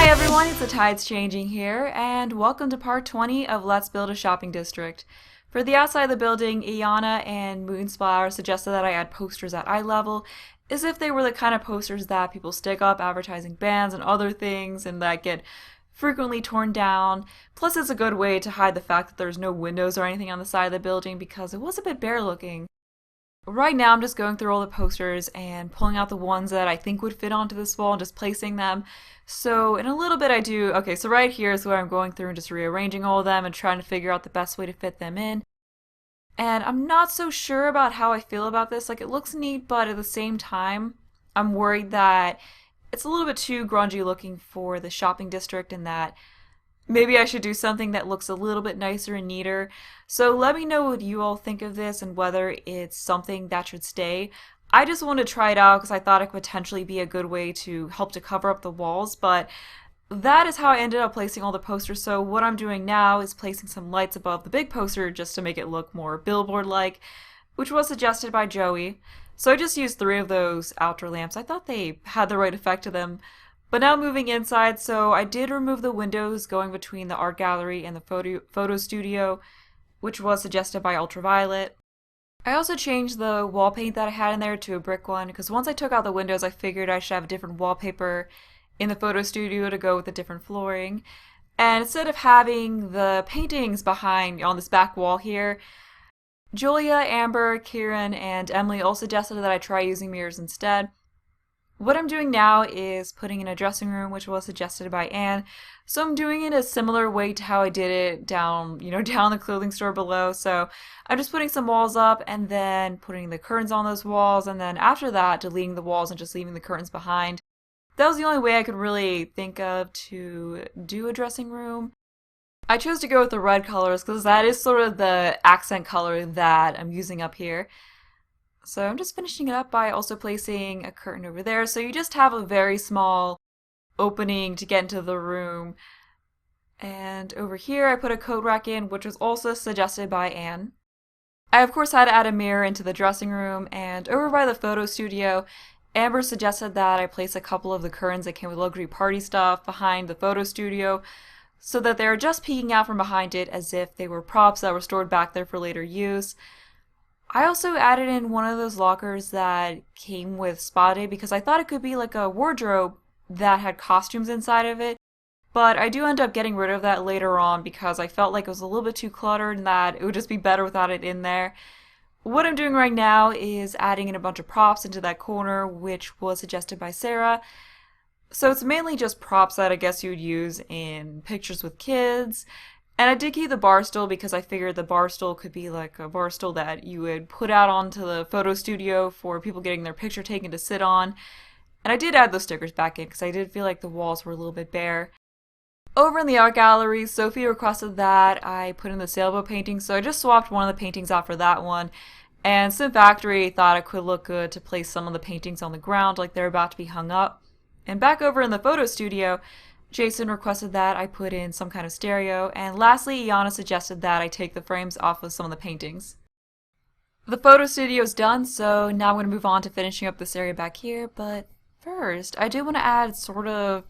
Hey everyone, it's the Tides Changing here, and welcome to part 20 of Let's Build a Shopping District. For the outside of the building, Iana and Moonsplash suggested that I add posters at eye level, as if they were the kind of posters that people stick up advertising bands and other things, and that get frequently torn down. Plus, it's a good way to hide the fact that there's no windows or anything on the side of the building because it was a bit bare looking. Right now, I'm just going through all the posters and pulling out the ones that I think would fit onto this wall and just placing them. So in a little bit okay, so right here is where I'm going through and just rearranging all of them and trying to figure out the best way to fit them in. And I'm not so sure about how I feel about this. Like, it looks neat, but at the same time, I'm worried that it's a little bit too grungy looking for the shopping district, and that maybe I should do something that looks a little bit nicer and neater. So let me know what you all think of this and whether it's something that should stay. I just wanted to try it out because I thought it could potentially be a good way to help to cover up the walls, but that is how I ended up placing all the posters. So what I'm doing now is placing some lights above the big poster just to make it look more billboard-like, which was suggested by Joey. So I just used 3 of those outdoor lamps. I thought they had the right effect to them. But now moving inside, so I did remove the windows going between the art gallery and the photo studio, which was suggested by Ultraviolet. I also changed the wall paint that I had in there to a brick one, because once I took out the windows, I figured I should have a different wallpaper in the photo studio to go with the different flooring. And instead of having the paintings behind on this back wall here, Julia, Amber, Kieran, and Emily all suggested that I try using mirrors instead. What I'm doing now is putting in a dressing room, which was suggested by Anne. So I'm doing it a similar way to how I did it down the clothing store below. So I'm just putting some walls up and then putting the curtains on those walls, and then after that deleting the walls and just leaving the curtains behind. That was the only way I could really think of to do a dressing room. I chose to go with the red colors because that is sort of the accent color that I'm using up here. So I'm just finishing it up by also placing a curtain over there. So you just have a very small opening to get into the room. And over here I put a coat rack in, which was also suggested by Anne. I of course had to add a mirror into the dressing room, and over by the photo studio, Amber suggested that I place a couple of the curtains that came with luxury party stuff behind the photo studio, so that they were just peeking out from behind it as if they were props that were stored back there for later use. I also added in one of those lockers that came with Spa Day because I thought it could be like a wardrobe that had costumes inside of it, but I do end up getting rid of that later on because I felt like it was a little bit too cluttered and that it would just be better without it in there. What I'm doing right now is adding in a bunch of props into that corner, which was suggested by Sarah. So it's mainly just props that I guess you would use in pictures with kids. And I did keep the bar stool because I figured the bar stool could be like a bar stool that you would put out onto the photo studio for people getting their picture taken to sit on. And I did add those stickers back in because I did feel like the walls were a little bit bare. Over in the art gallery, Sophie requested that I put in the sailboat painting, so I just swapped one of the paintings out for that one. And Sim Factory thought it could look good to place some of the paintings on the ground like they're about to be hung up. And back over in the photo studio, Jason requested that I put in some kind of stereo, and lastly, Iana suggested that I take the frames off of some of the paintings. The photo studio is done, so now I'm going to move on to finishing up this area back here, but first, I do want to add sort of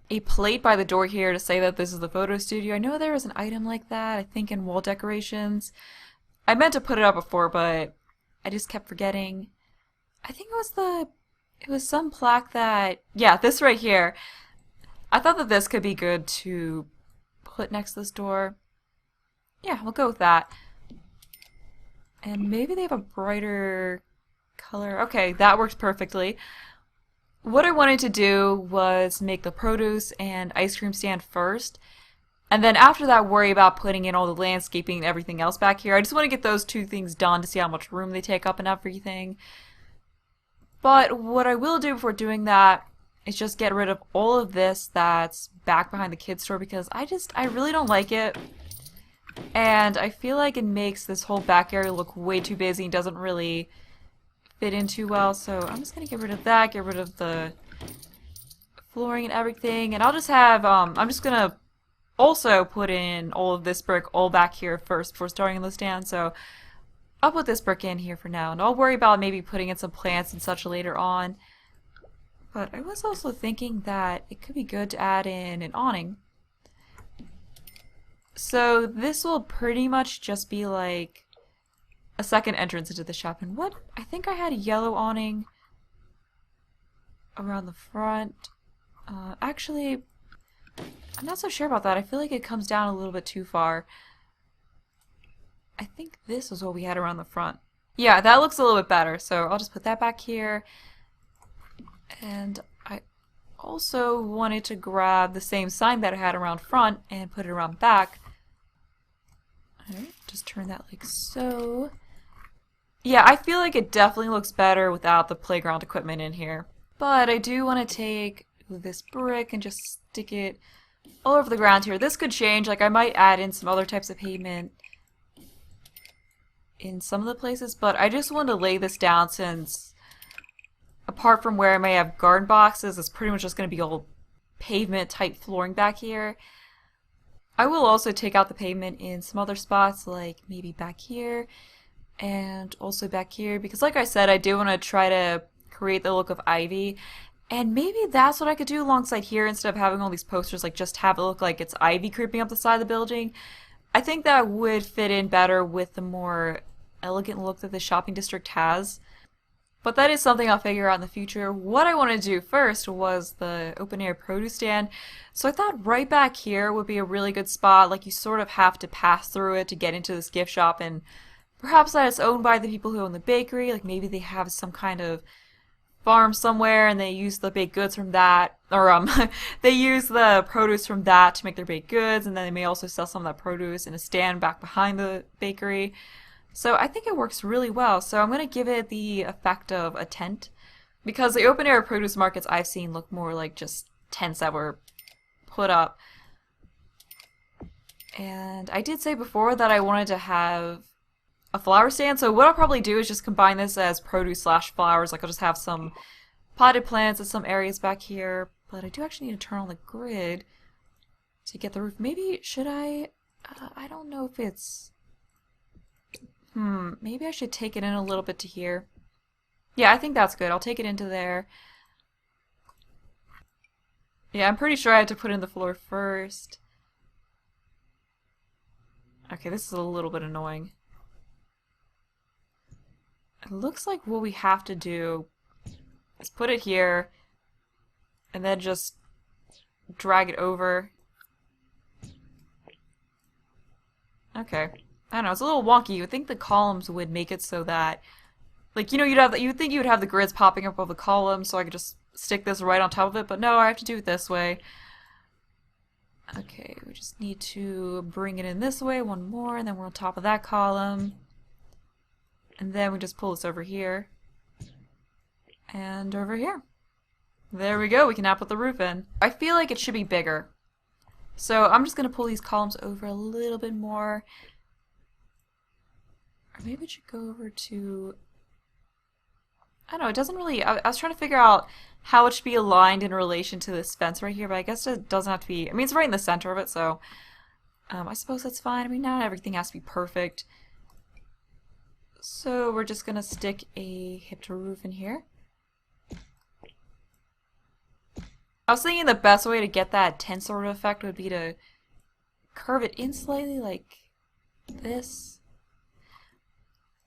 a plate by the door here to say that this is the photo studio. I know there is an item like that, I think in wall decorations. I meant to put it up before, but I just kept forgetting. I think it was some plaque that, yeah, this right here. I thought that this could be good to put next to this door. Yeah, we'll go with that. And maybe they have a brighter color. Okay, that works perfectly. What I wanted to do was make the produce and ice cream stand first, and then after that worry about putting in all the landscaping and everything else back here. I just want to get those 2 things done to see how much room they take up and everything. But what I will do before doing that is just get rid of all of this that's back behind the kids store because I really don't like it. And I feel like it makes this whole back area look way too busy and doesn't really fit in too well. So I'm just going to get rid of that, get rid of the flooring and everything. And I'll just have, I'm just going to also put in all of this brick all back here first before starting on the stand. So I'll put this brick in here for now. And I'll worry about maybe putting in some plants and such later on. But I was also thinking that it could be good to add in an awning. So this will pretty much just be like a second entrance into the shop. And what? I think I had a yellow awning around the front. Actually, I'm not so sure about that. I feel like it comes down a little bit too far. I think this was what we had around the front. Yeah, that looks a little bit better. So I'll just put that back here. And I also wanted to grab the same sign that I had around front and put it around back. Alright, just turn that like so. Yeah, I feel like it definitely looks better without the playground equipment in here. But I do want to take this brick and just stick it all over the ground here. This could change. Like, I might add in some other types of pavement in some of the places, but I just want to lay this down since, apart from where I may have garden boxes, it's pretty much just going to be all pavement type flooring back here. I will also take out the pavement in some other spots, like maybe back here and also back here, because like I said, I do want to try to create the look of ivy, and maybe that's what I could do alongside here instead of having all these posters, like just have it look like it's ivy creeping up the side of the building. I think that would fit in better with the more elegant look that the shopping district has. But that is something I'll figure out in the future. What I wanted to do first was the open air produce stand. So I thought right back here would be a really good spot. Like, you sort of have to pass through it to get into this gift shop, and perhaps that it's owned by the people who own the bakery. Like, maybe they have some kind of farm somewhere and they use the baked goods from that, or they use the produce from that to make their baked goods, and then they may also sell some of that produce in a stand back behind the bakery. So I think it works really well. So I'm going to give it the effect of a tent, because the open air produce markets I've seen look more like just tents that were put up. And I did say before that I wanted to have a flower stand, so what I'll probably do is just combine this as produce slash flowers. Like, I'll just have some potted plants in some areas back here, but I do actually need to turn on the grid to get the roof. Maybe, should I don't know if it's, maybe I should take it in a little bit to here. Yeah, I think that's good. I'll take it into there. Yeah, I'm pretty sure I had to put in the floor first. Okay, this is a little bit annoying. It looks like what we have to do is put it here and then just drag it over. Okay. I don't know, it's a little wonky. You would think the columns would make it so that, like, you know, you'd think you would have the grids popping up above the columns, so I could just stick this right on top of it, but no, I have to do it this way. Okay, we just need to bring it in this way, one more, and then we're on top of that column. And then we just pull this over here. And over here. There we go, we can now put the roof in. I feel like it should be bigger. So I'm just going to pull these columns over a little bit more. Or maybe it should go over to, I don't know, it doesn't really, I was trying to figure out how it should be aligned in relation to this fence right here, but I guess it doesn't have to be, I mean, it's right in the center of it, so I suppose that's fine. I mean, not everything has to be perfect. So we're just going to stick a hip to roof in here. I was thinking the best way to get that tent sort of effect would be to curve it in slightly like this.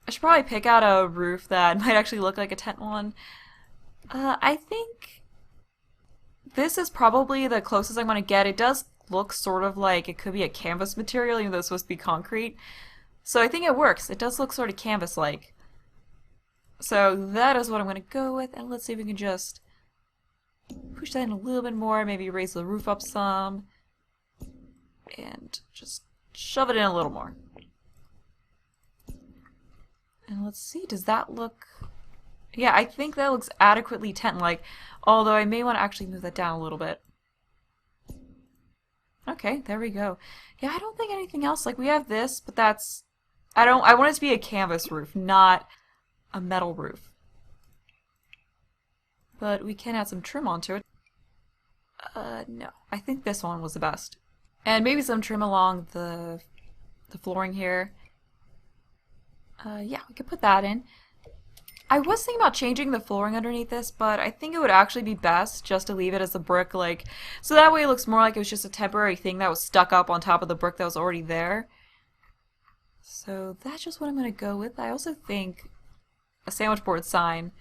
I should probably pick out a roof that might actually look like a tent one. I think this is probably the closest I'm going to get. It does look sort of like it could be a canvas material, even though it's supposed to be concrete. So I think it works. It does look sort of canvas-like. So that is what I'm going to go with, and let's see if we can just push that in a little bit more, maybe raise the roof up some, and just shove it in a little more. And let's see, does that look... Yeah, I think that looks adequately tent-like, although I may want to actually move that down a little bit. Okay, there we go. Yeah, I don't think anything else, like we have this, but that's... I want it to be a canvas roof, not a metal roof. But we can add some trim onto it. No, I think this one was the best. And maybe some trim along the flooring here. Yeah, we could put that in. I was thinking about changing the flooring underneath this, but I think it would actually be best just to leave it as a brick, like, so that way it looks more like it was just a temporary thing that was stuck up on top of the brick that was already there. So that's just what I'm going to go with. I also think a sandwich board sign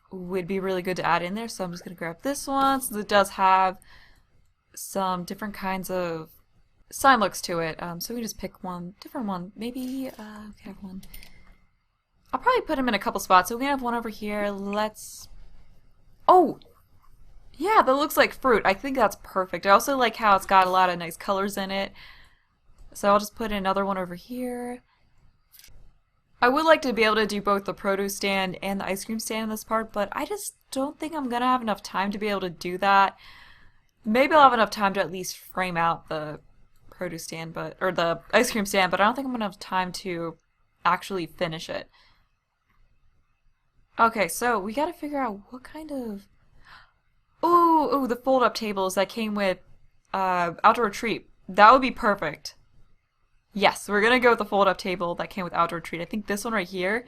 would be really good to add in there, so I'm just going to grab this one, since it does have some different kinds of sign looks to it. So we can just pick one, different one. Maybe, okay, have one. I'll probably put them in a couple spots. So we have one over here. Let's... Oh! Yeah, that looks like fruit. I think that's perfect. I also like how it's got a lot of nice colors in it. So I'll just put another one over here. I would like to be able to do both the produce stand and the ice cream stand in this part, but I just don't think I'm gonna have enough time to be able to do that. Maybe I'll have enough time to at least frame out the produce stand, or the ice cream stand, but I don't think I'm gonna have time to actually finish it. Okay, so we gotta figure out what kind of... Ooh, the fold-up tables that came with Outdoor Retreat. That would be perfect. Yes, we're gonna go with the fold-up table that came with Outdoor Retreat. I think this one right here.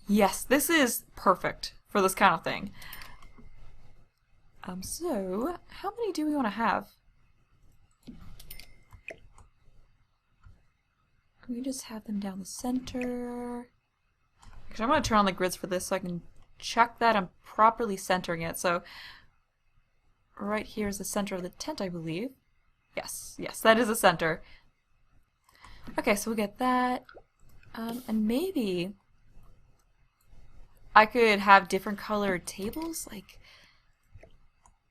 Yes, this is perfect for this kind of thing. So, how many do we want to have? Can we just have them down the center? Actually, I'm going to turn on the grids for this so I can check that I'm properly centering it. So, right here is the center of the tent, I believe. Yes, that is the center. Okay, so we get that. And maybe I could have different colored tables. Like,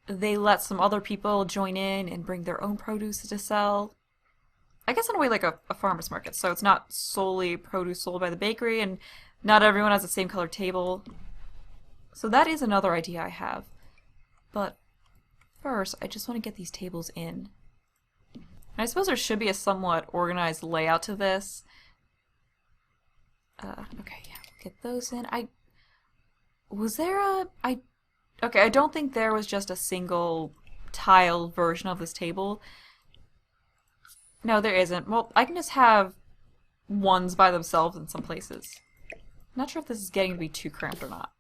they let some other people join in and bring their own produce to sell. I guess in a way like a farmer's market. So it's not solely produce sold by the bakery and not everyone has the same colored table. So that is another idea I have. But first, I just want to get these tables in. And I suppose there should be a somewhat organized layout to this. Okay, yeah, get those in. Okay, I don't think there was just a single tile version of this table. No, there isn't. Well, I can just have ones by themselves in some places. Not sure if this is getting to be too cramped or not.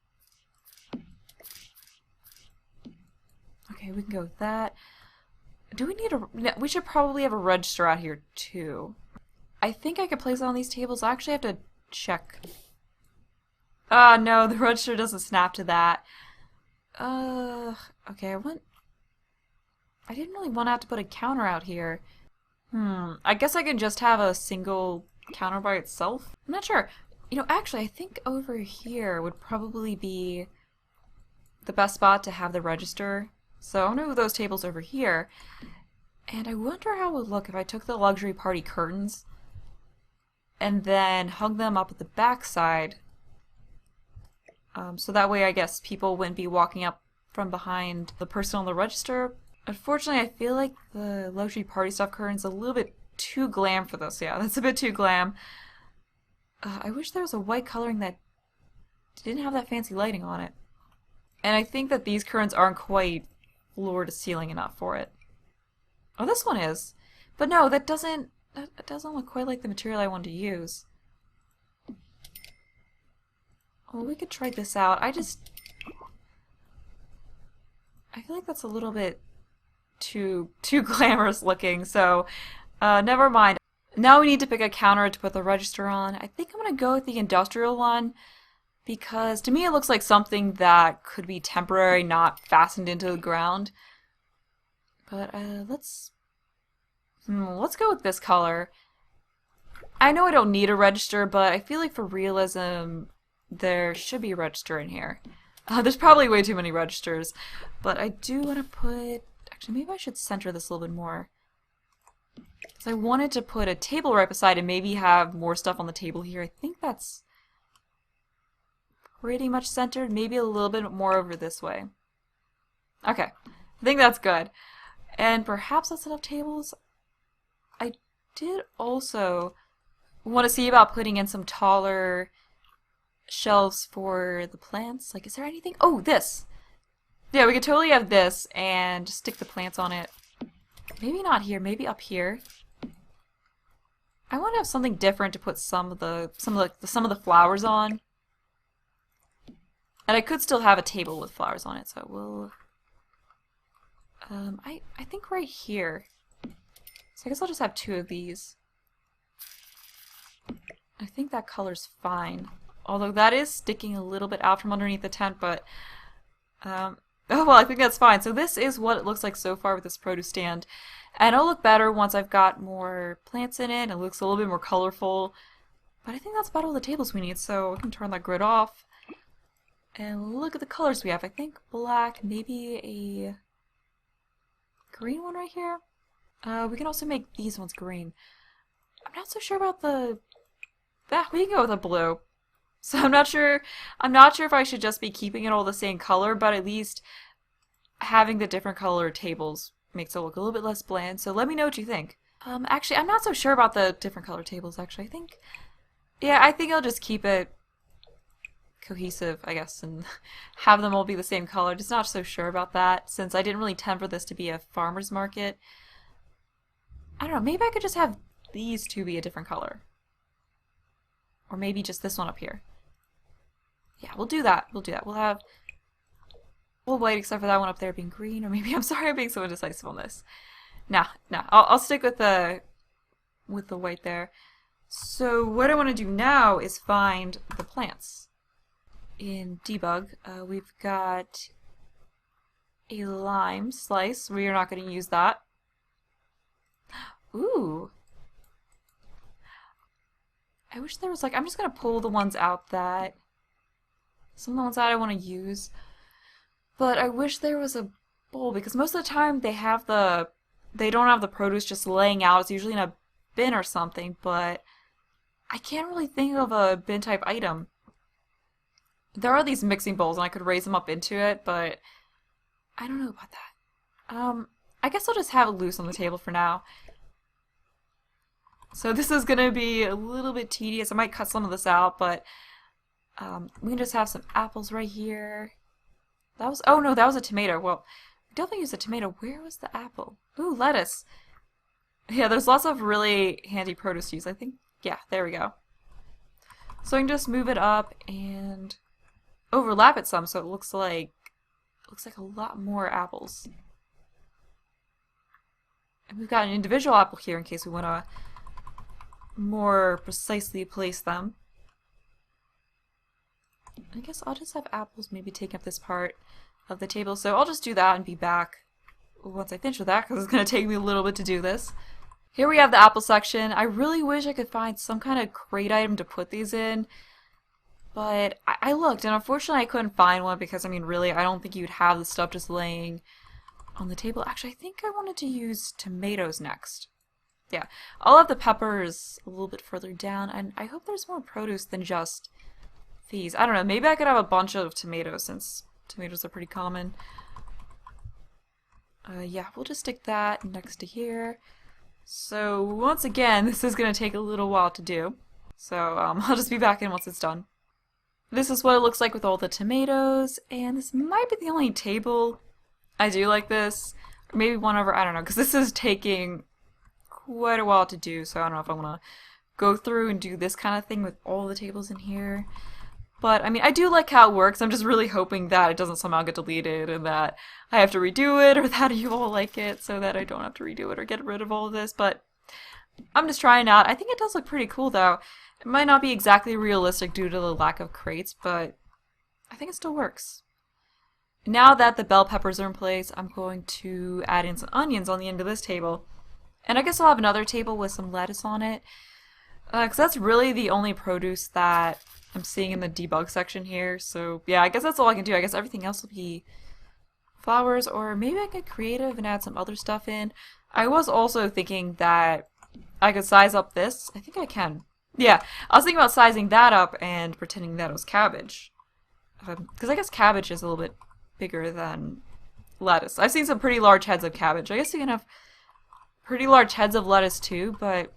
Okay, we can go with that. Do we need a... We should probably have a register out here, too. I think I could place it on these tables. I actually have to check. Ah, no, the register doesn't snap to that. Okay, I didn't really want to have to put a counter out here. I guess I can just have a single counter by itself? I'm not sure. You know, actually, I think over here would probably be the best spot to have the register. So I'm gonna move those tables over here. And I wonder how it would look if I took the luxury party curtains and then hung them up at the back side. So that way I guess people wouldn't be walking up from behind the person on the register. Unfortunately, I feel like the luxury party stuff curtain's a little bit too glam for this. Yeah, that's a bit too glam. I wish there was a white coloring that didn't have that fancy lighting on it. And I think that these curtains aren't quite floor to ceiling enough for it. Oh, this one is. But no, that doesn't look quite like the material I wanted to use. Well, we could try this out. I feel like that's a little bit too glamorous looking, so never mind. Now we need to pick a counter to put the register on. I think I'm gonna go with the industrial one because to me it looks like something that could be temporary, not fastened into the ground. But let's go with this color. I know I don't need a register, but I feel like for realism there should be a register in here. There's probably way too many registers, but I do want to put... Actually, maybe I should center this a little bit more. Because I wanted to put a table right beside and maybe have more stuff on the table here. I think that's pretty much centered. Maybe a little bit more over this way. Okay, I think that's good. And perhaps that's enough tables. I did also want to see about putting in some taller shelves for the plants. Like, is there anything? Oh, this! Yeah, we could totally have this and just stick the plants on it. Maybe not here, maybe up here. I want to have something different to put some of the flowers on. And I could still have a table with flowers on it, so we'll... I think right here. So I guess I'll just have 2 of these. I think that color's fine. Although that is sticking a little bit out from underneath the tent, but... oh well, I think that's fine. So this is what it looks like so far with this produce stand. And it'll look better once I've got more plants in it. It looks a little bit more colorful. But I think that's about all the tables we need, so we can turn that grid off. And look at the colors we have. I think black, maybe a green one right here. We can also make these ones green. I'm not so sure about the... we can go with a blue. So I'm not sure if I should just be keeping it all the same color, but at least having the different color tables makes it look a little bit less bland. So let me know what you think. Actually, I'm not so sure about the different color tables, actually. I think I'll just keep it cohesive, I guess, and have them all be the same color. Just not so sure about that, since I didn't really intend for this to be a farmer's market. I don't know, maybe I could just have these 2 be a different color. Or maybe just this one up here. Yeah, we'll do that. We'll have all white except for that one up there being green, or maybe, I'm sorry I'm being so indecisive on this. Nah, I'll stick with the white there. So what I want to do now is find the plants. In debug, we've got a lime slice. We are not going to use that. Ooh. I wish there was I'm just going to pull the ones out that... Some of the ones that I want to use. But I wish there was a bowl, because most of the time they don't have the produce just laying out. It's usually in a bin or something, but I can't really think of a bin type item. There are these mixing bowls and I could raise them up into it, but I don't know about that. I guess I'll just have it loose on the table for now. So this is going to be a little bit tedious. I might cut some of this out, but we can just have some apples right here. Oh no, that was a tomato. Well, we definitely used a tomato. Where was the apple? Ooh, lettuce. Yeah, there's lots of really handy produce to use. I think, yeah, there we go. So I can just move it up and overlap it some so it looks like a lot more apples. And we've got an individual apple here in case we want to more precisely place them. I guess I'll just have apples maybe taking up this part of the table. So I'll just do that and be back once I finish with that, because it's going to take me a little bit to do this. Here we have the apple section. I really wish I could find some kind of crate item to put these in. But I looked, and unfortunately I couldn't find one because, I mean, really, I don't think you'd have the stuff just laying on the table. Actually, I think I wanted to use tomatoes next. Yeah, I'll have the peppers a little bit further down, and I hope there's more produce than just these. I don't know, maybe I could have a bunch of tomatoes since tomatoes are pretty common. Yeah, we'll just stick that next to here. So, once again, this is going to take a little while to do. So, I'll just be back in once it's done. This is what it looks like with all the tomatoes, and this might be the only table I do like this. Or maybe one over, I don't know, because this is taking quite a while to do, so I don't know if I want to go through and do this kind of thing with all the tables in here. But, I mean, I do like how it works. I'm just really hoping that it doesn't somehow get deleted and that I have to redo it, or that you all like it so that I don't have to redo it or get rid of all of this. But I'm just trying out. I think it does look pretty cool, though. It might not be exactly realistic due to the lack of crates, but I think it still works. Now that the bell peppers are in place, I'm going to add in some onions on the end of this table. And I guess I'll have another table with some lettuce on it. Because that's really the only produce that I'm seeing in the debug section here. So yeah, I guess that's all I can do. I guess everything else will be flowers, or maybe I get creative and add some other stuff in. I was also thinking that I could size up this. I think I can. Yeah, I was thinking about sizing that up and pretending that it was cabbage. Because I guess cabbage is a little bit bigger than lettuce. I've seen some pretty large heads of cabbage. I guess you can have pretty large heads of lettuce too, but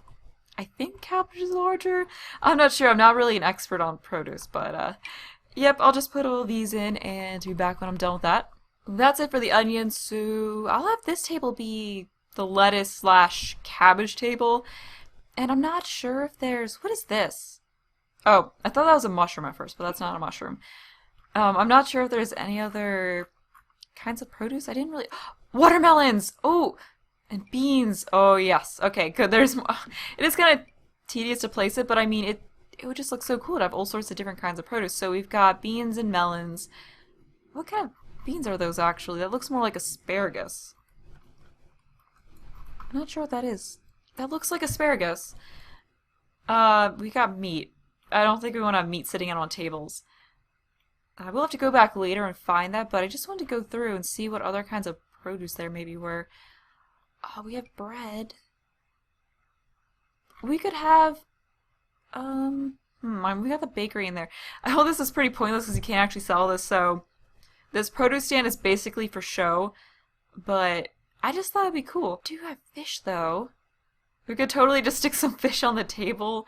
I think cabbage is larger. I'm not sure. I'm not really an expert on produce, but yep, I'll just put all these in and be back when I'm done with that. That's it for the onions, so I'll have this table be the lettuce / cabbage table. And I'm not sure if there's... What is this? Oh, I thought that was a mushroom at first, but that's not a mushroom. I'm not sure if there's any other kinds of produce. I didn't really... Watermelons! Oh! And beans! Oh, yes. Okay, good. There's more. It is kind of tedious to place it, but I mean, it would just look so cool to have all sorts of different kinds of produce. So we've got beans and melons. What kind of beans are those, actually? That looks more like asparagus. I'm not sure what that is. That looks like asparagus. We got meat. I don't think we want to have meat sitting out on tables. We'll have to go back later and find that, but I just wanted to go through and see what other kinds of produce there maybe were. We have bread. We could have, we got the bakery in there. I know this is pretty pointless because you can't actually sell this, so this produce stand is basically for show, but I just thought it'd be cool. Do have fish, though. We could totally just stick some fish on the table.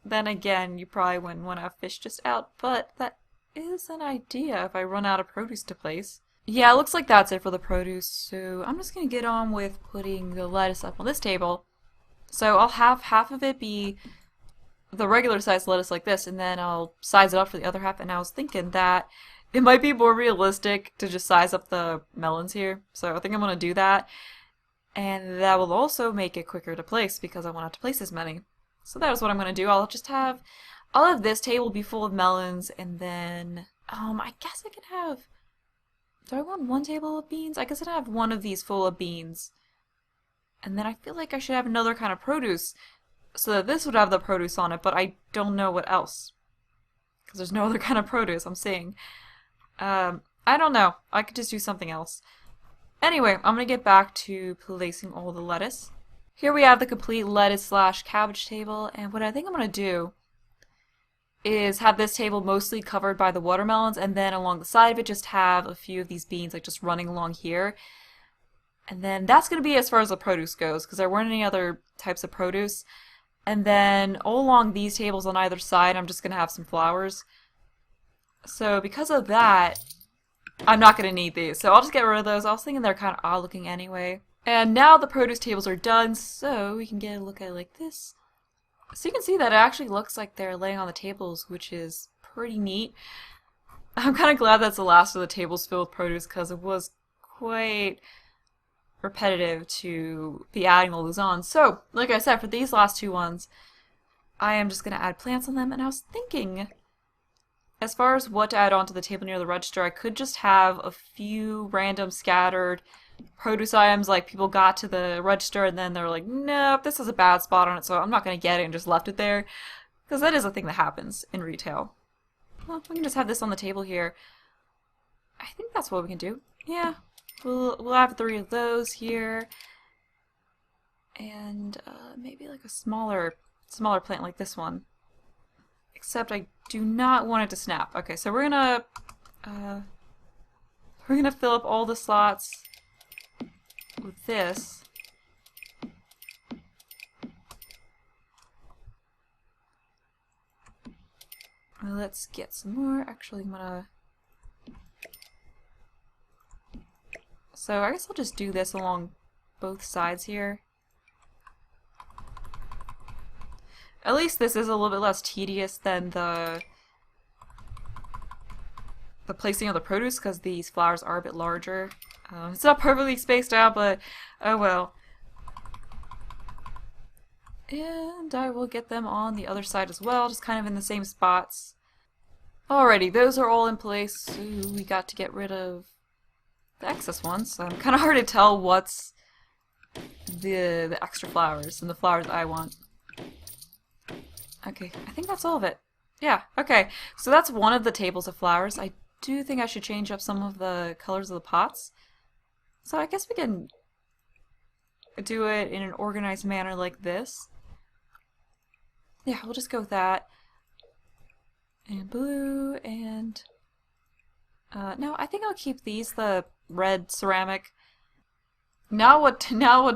Then again, you probably wouldn't want to have fish just out, but that is an idea if I run out of produce to place. Yeah, it looks like that's it for the produce, so I'm just going to get on with putting the lettuce up on this table. So I'll have half of it be the regular size lettuce like this, and then I'll size it up for the other half, and I was thinking that it might be more realistic to just size up the melons here, so I think I'm going to do that. And that will also make it quicker to place because I won't have to place as many. So that is what I'm going to do. I'll have this table be full of melons, and then, I guess I can have, do I want one table of beans? I guess I'd have one of these full of beans. And then I feel like I should have another kind of produce, so that this would have the produce on it, but I don't know what else. Because there's no other kind of produce I'm seeing. I don't know. I could just do something else. Anyway, I'm going to get back to placing all the lettuce. Here we have the complete lettuce / cabbage table, and what I think I'm going to do is have this table mostly covered by the watermelons, and then along the side of it just have a few of these beans like just running along here. And then that's going to be as far as the produce goes, because there weren't any other types of produce. And then all along these tables on either side, I'm just going to have some flowers. So because of that, I'm not going to need these. So I'll just get rid of those. I was thinking they're kind of odd looking anyway. And now the produce tables are done, so we can get a look at it like this. So you can see that it actually looks like they're laying on the tables, which is pretty neat. I'm kind of glad that's the last of the tables filled with produce, because it was quite repetitive to be adding all those on. So, like I said, for these last two ones, I am just going to add plants on them, and I was thinking, as far as what to add onto the table near the register, I could just have a few random scattered produce items, like people got to the register and then they're like, nope, this has a bad spot on it, so I'm not going to get it, and just left it there. Because that is a thing that happens in retail. Well, we can just have this on the table here. I think that's what we can do. Yeah, we'll have 3 of those here. And maybe like a smaller plant like this one. Except I do not want it to snap. Okay, so we're gonna fill up all the slots with this. Well, let's get some more. Actually, I'm gonna... So I guess I'll just do this along both sides here. At least this is a little bit less tedious than the placing of the produce, because these flowers are a bit larger. It's not perfectly spaced out, but oh well. And I will get them on the other side as well, just kind of in the same spots. Alrighty, those are all in place. Ooh, we got to get rid of the excess ones. So kind of hard to tell what's the extra flowers and the flowers I want. Okay, I think that's all of it. Yeah, okay. So that's one of the tables of flowers. I do think I should change up some of the colors of the pots. So I guess we can do it in an organized manner like this. Yeah, we'll just go with that. And blue, and... no, I think I'll keep these, the red ceramic. Now what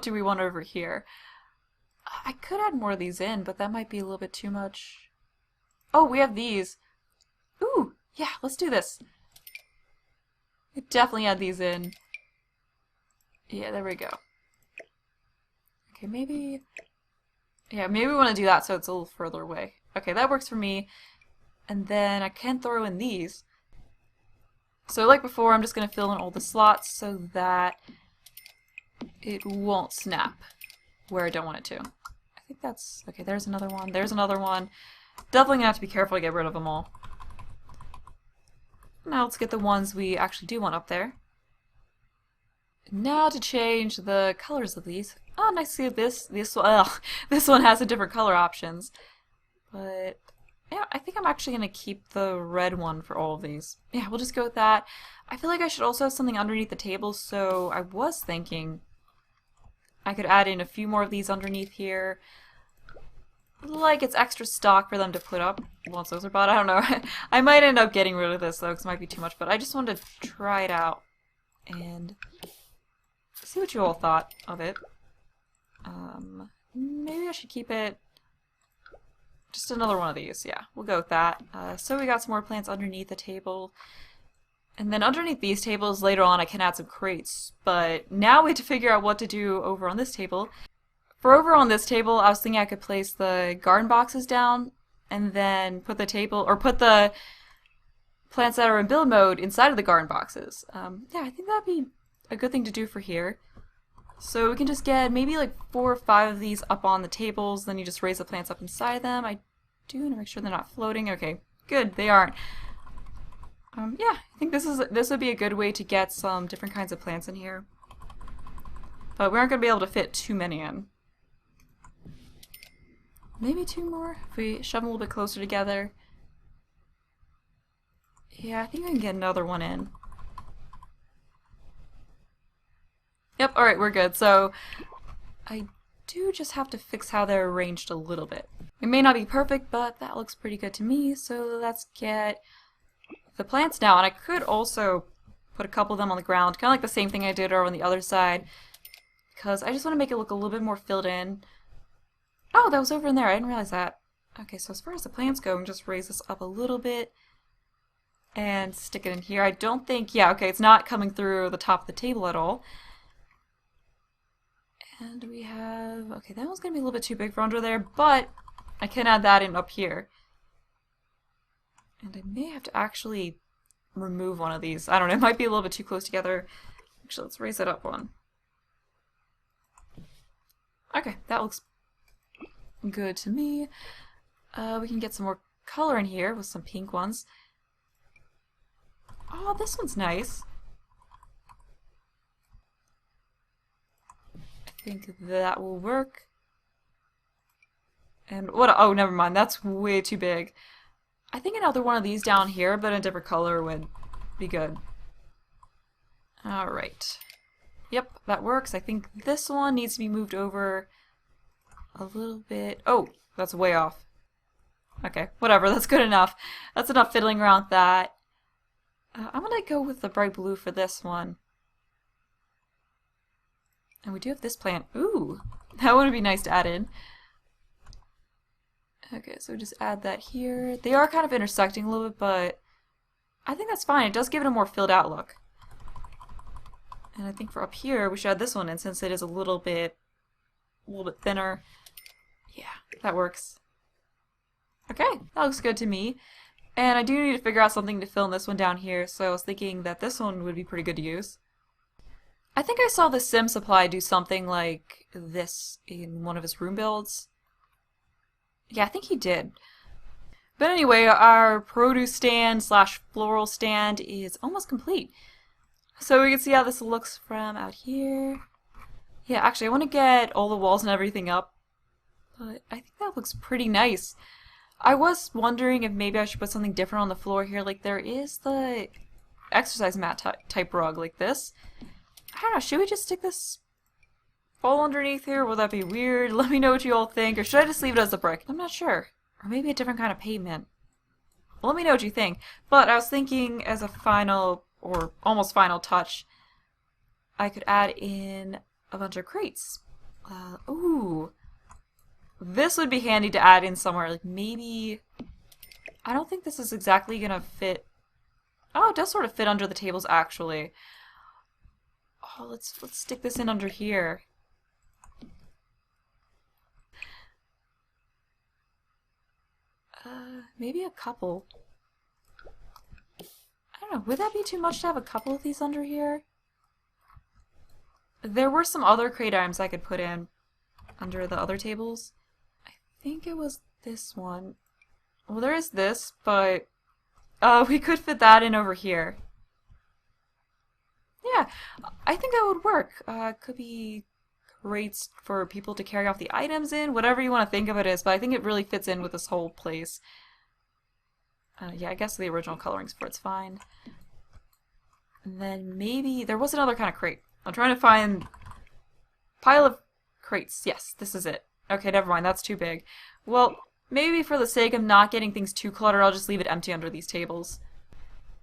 do we want over here? I could add more of these in, but that might be a little bit too much. Oh, we have these. Ooh, yeah, let's do this. We definitely add these in. Yeah, there we go. Okay, maybe... Yeah, maybe we want to do that so it's a little further away. Okay, that works for me. And then I can throw in these. So like before, I'm just going to fill in all the slots so that it won't snap where I don't want it to. I think that's... okay, there's another one. There's another one. Definitely going to have to be careful to get rid of them all. Now let's get the ones we actually do want up there. Now to change the colors of these. Oh, nice to see this one has a different color options. But yeah, I think I'm actually going to keep the red one for all of these. Yeah, we'll just go with that. I feel like I should also have something underneath the table, so I was thinking I could add in a few more of these underneath here. Like it's extra stock for them to put up once those are bought. I don't know. I might end up getting rid of this though, because it might be too much, but I just wanted to try it out and see what you all thought of it. Maybe I should keep it just another one of these. Yeah, we'll go with that. So we got some more plants underneath the table. And then underneath these tables, later on I can add some crates. But now we have to figure out what to do over on this table. For over on this table, I was thinking I could place the garden boxes down and then put the table, or put the plants that are in build mode inside of the garden boxes. Yeah, I think that'd be a good thing to do for here. So we can just get maybe like 4 or 5 of these up on the tables, then you just raise the plants up inside them. I do want to make sure they're not floating. Okay, good, they aren't. Yeah, I think this would be a good way to get some different kinds of plants in here. But we aren't going to be able to fit too many in. Maybe 2 more if we shove them a little bit closer together. Yeah, I think I can get another one in. Yep, alright, we're good. So, I do just have to fix how they're arranged a little bit. It may not be perfect, but that looks pretty good to me. So let's get the plants now. And I could also put a couple of them on the ground, kind of like the same thing I did over on the other side, because I just want to make it look a little bit more filled in. Oh, that was over in there. I didn't realize that. Okay, so as far as the plants go, we can just raise this up a little bit and stick it in here. I don't think... yeah, okay, it's not coming through the top of the table at all. And we have... okay, that one's going to be a little bit too big for under there, but I can add that in up here. And I may have to actually remove one of these. I don't know, it might be a little bit too close together. Actually, let's raise it up one. Okay, that looks good to me. We can get some more color in here with some pink ones. Oh, this one's nice. I think that will work. And what? Oh, never mind. That's way too big. I think another one of these down here, but in a different color, would be good. Alright. Yep, that works. I think this one needs to be moved over a little bit. Oh, that's way off. Okay, whatever. That's good enough. That's enough fiddling around with that. I'm gonna go with the bright blue for this one. And we do have this plant. Ooh, that would be nice to add in. Okay, so just add that here. They are kind of intersecting a little bit, but I think that's fine. It does give it a more filled out look. And I think for up here, we should add this one in since it is a little bit thinner. Yeah, that works. Okay, that looks good to me. And I do need to figure out something to fill in this one down here, so I was thinking that this one would be pretty good to use. I think I saw the Sim Supply do something like this in one of his room builds. Yeah, I think he did. But anyway, our produce stand slash floral stand is almost complete. So we can see how this looks from out here. Yeah, actually I want to get all the walls and everything up, but I think that looks pretty nice. I was wondering if maybe I should put something different on the floor here. Like there is the exercise mat type rug like this. I don't know, should we just stick this all underneath here? Will that be weird? Let me know what you all think. Or should I just leave it as a brick? I'm not sure. Or maybe a different kind of pavement. Let me know what you think. But I was thinking as a final, or almost final touch, I could add in a bunch of crates. Ooh. This would be handy to add in somewhere. Like maybe... I don't think this is exactly gonna fit... Oh, it does sort of fit under the tables actually. Oh, let's stick this in under here. Maybe a couple. I don't know, would that be too much to have a couple of these under here? There were some other crate items I could put in under the other tables. I think it was this one. Well, there is this, but we could fit that in over here. Yeah, I think that would work. Could be crates for people to carry off the items in, whatever you want to think of it as, but I think it really fits in with this whole place. Yeah, I guess the original colorings for it's fine. And then maybe there was another kind of crate. I'm trying to find pile of crates. Yes, this is it. Okay, never mind. That's too big. Well, maybe for the sake of not getting things too cluttered, I'll just leave it empty under these tables.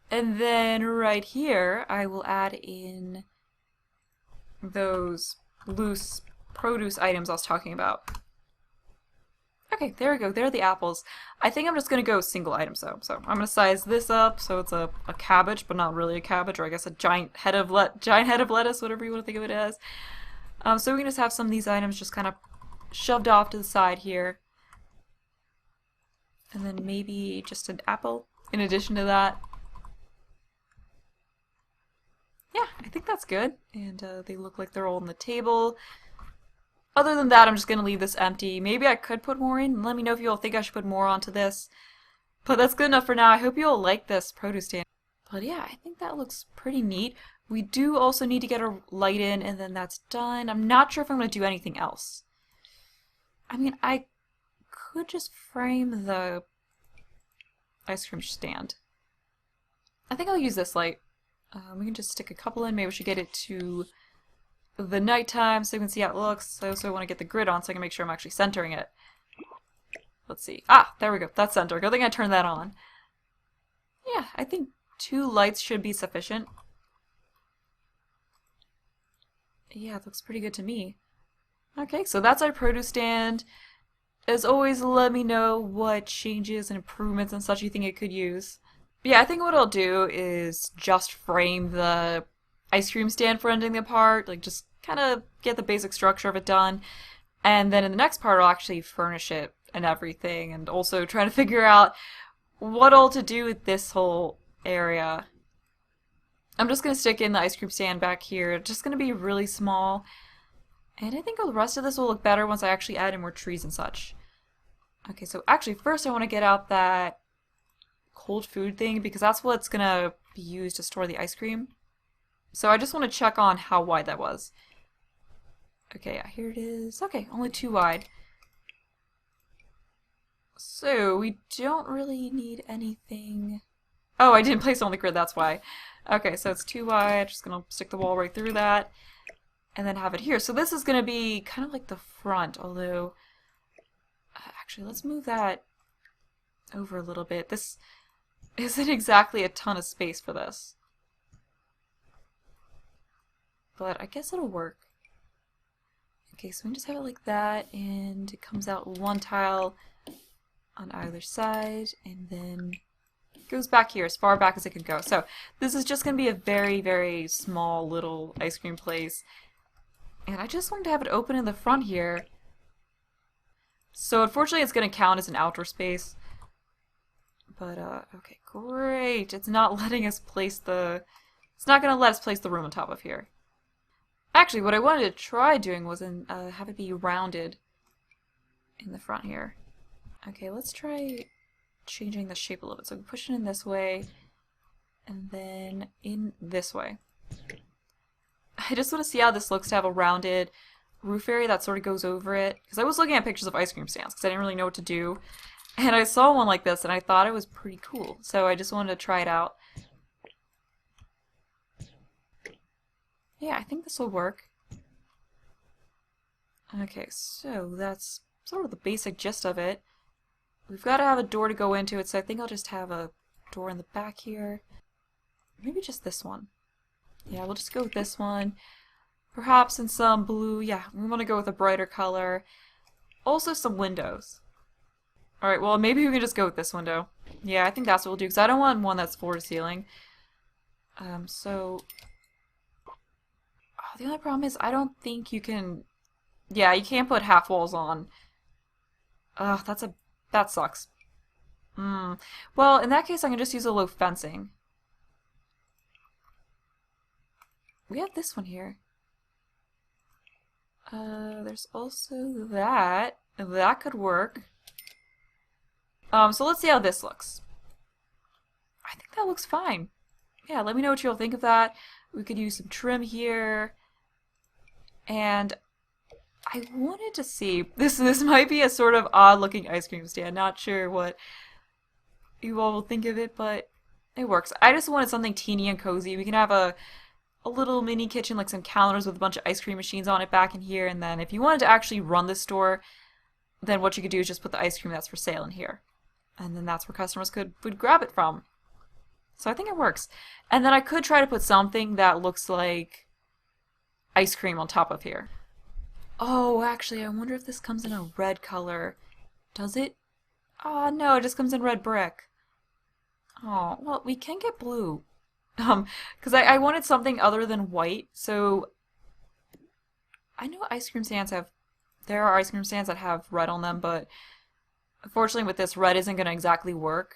And then right here, I will add in those loose produce items I was talking about. Okay, there we go. There are the apples. I think I'm just going to go single items though. So I'm going to size this up so it's a cabbage, but not really a cabbage, or I guess a giant head of lettuce, whatever you want to think of it as. So we can just have some of these items just kind of shoved off to the side here. And then maybe just an apple in addition to that. Yeah, I think that's good. And they look like they're all on the table. Other than that, I'm just going to leave this empty. Maybe I could put more in. Let me know if you all think I should put more onto this. But that's good enough for now. I hope you all like this produce stand. But yeah, I think that looks pretty neat. We do also need to get a light in, and then that's done. I'm not sure if I'm going to do anything else. I mean, I could just frame the ice cream stand. I think I'll use this light. We can just stick a couple in. Maybe we should get it to the nighttime so you can see how it looks. I also want to get the grid on so I can make sure I'm actually centering it. Let's see. Ah, there we go. That's center. Good thing I turned that on. Yeah, I think 2 lights should be sufficient. Yeah, it looks pretty good to me. Okay, so that's our produce stand. As always, let me know what changes and improvements and such you think it could use. But yeah, I think what I'll do is just frame the ice cream stand for ending the part, like just kind of get the basic structure of it done, and then in the next part I'll actually furnish it and everything, and also try to figure out what all to do with this whole area. I'm just going to stick in the ice cream stand back here, just going to be really small, and I think the rest of this will look better once I actually add in more trees and such. Okay, so actually first I want to get out that cold food thing, because that's what's going to be used to store the ice cream. So I just want to check on how wide that was. Okay, yeah, here it is. Okay, only 2 wide. So we don't really need anything. Oh, I didn't place it on the grid, that's why. Okay, so it's 2 wide. Just gonna stick the wall right through that. And then have it here. So this is gonna be kind of like the front, although actually let's move that over a little bit. This isn't exactly a ton of space for this. But I guess it'll work. Okay, so we can just have it like that, and it comes out 1 tile on either side, and then goes back here as far back as it can go. So this is just going to be a very, very small little ice cream place. And I just wanted to have it open in the front here. So unfortunately it's going to count as an outdoor space. But, okay, great. It's not letting us place the... It's not going to let us place the room on top of here. Actually, what I wanted to try doing was have it be rounded in the front here. Okay, let's try changing the shape a little bit. So we push it in this way, and then in this way. I just want to see how this looks to have a rounded roof area that sort of goes over it. Because I was looking at pictures of ice cream stands because I didn't really know what to do. And I saw one like this and I thought it was pretty cool. So I just wanted to try it out. Yeah, I think this will work. Okay, so that's sort of the basic gist of it. We've got to have a door to go into it, so I think I'll just have a door in the back here. Maybe just this one. Yeah, we'll just go with this one. Perhaps in some blue. Yeah, we want to go with a brighter color. Also some windows. Alright, well maybe we can just go with this window. Yeah, I think that's what we'll do, because I don't want one that's floor to ceiling. So... Oh, the only problem is I don't think you can... Yeah, you can't put half walls on. Ugh, that sucks. Hmm. Well, in that case, I can just use a low fencing. We have this one here. There's also that. That could work. So let's see how this looks. I think that looks fine. Yeah, let me know what you'll think of that. We could use some trim here. And I wanted to see, this might be a sort of odd looking ice cream stand. Not sure what you all will think of it, but it works. I just wanted something teeny and cozy. We can have a little mini kitchen, like some counters with a bunch of ice cream machines on it back in here. And then if you wanted to actually run the store, then what you could do is just put the ice cream that's for sale in here. And then that's where customers would grab it from. So I think it works. And then I could try to put something that looks like ice cream on top of here. Oh, actually, I wonder if this comes in a red color. Does it? Oh, no, it just comes in red brick. Oh, well, we can get blue. Because I wanted something other than white, so I know ice cream stands have, there are ice cream stands that have red on them, but unfortunately with this, red isn't going to exactly work.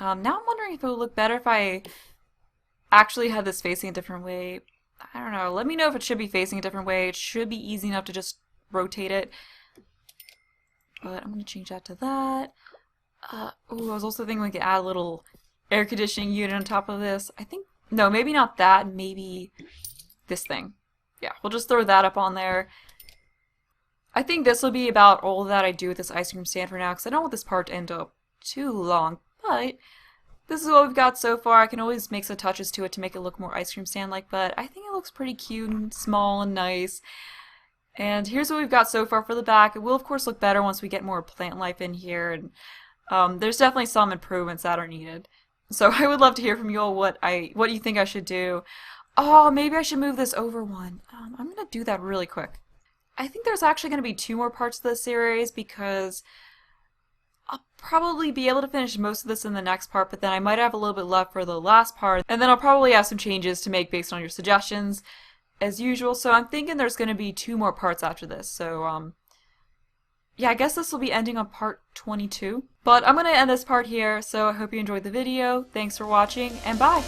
Now I'm wondering if it would look better if I actually had this facing a different way. I don't know. Let me know if it should be facing a different way. It should be easy enough to just rotate it. But I'm going to change that to that. Oh, I was also thinking we could add a little air conditioning unit on top of this. I think, no, maybe not that. Maybe this thing. Yeah, we'll just throw that up on there. I think this will be about all that I do with this ice cream stand for now, because I don't want this part to end up too long. But this is what we've got so far. I can always make some touches to it to make it look more ice cream stand-like, but I think it looks pretty cute and small and nice. And here's what we've got so far for the back. It will, of course, look better once we get more plant life in here, and there's definitely some improvements that are needed. So I would love to hear from you all what you think I should do. Oh, maybe I should move this over one. I'm going to do that really quick. I think there's actually going to be 2 more parts to this series because I'll probably be able to finish most of this in the next part, but then I might have a little bit left for the last part, and then I'll probably have some changes to make based on your suggestions, as usual. So I'm thinking there's going to be 2 more parts after this. So, yeah, I guess this will be ending on part 22. But I'm going to end this part here, so I hope you enjoyed the video. Thanks for watching, and bye!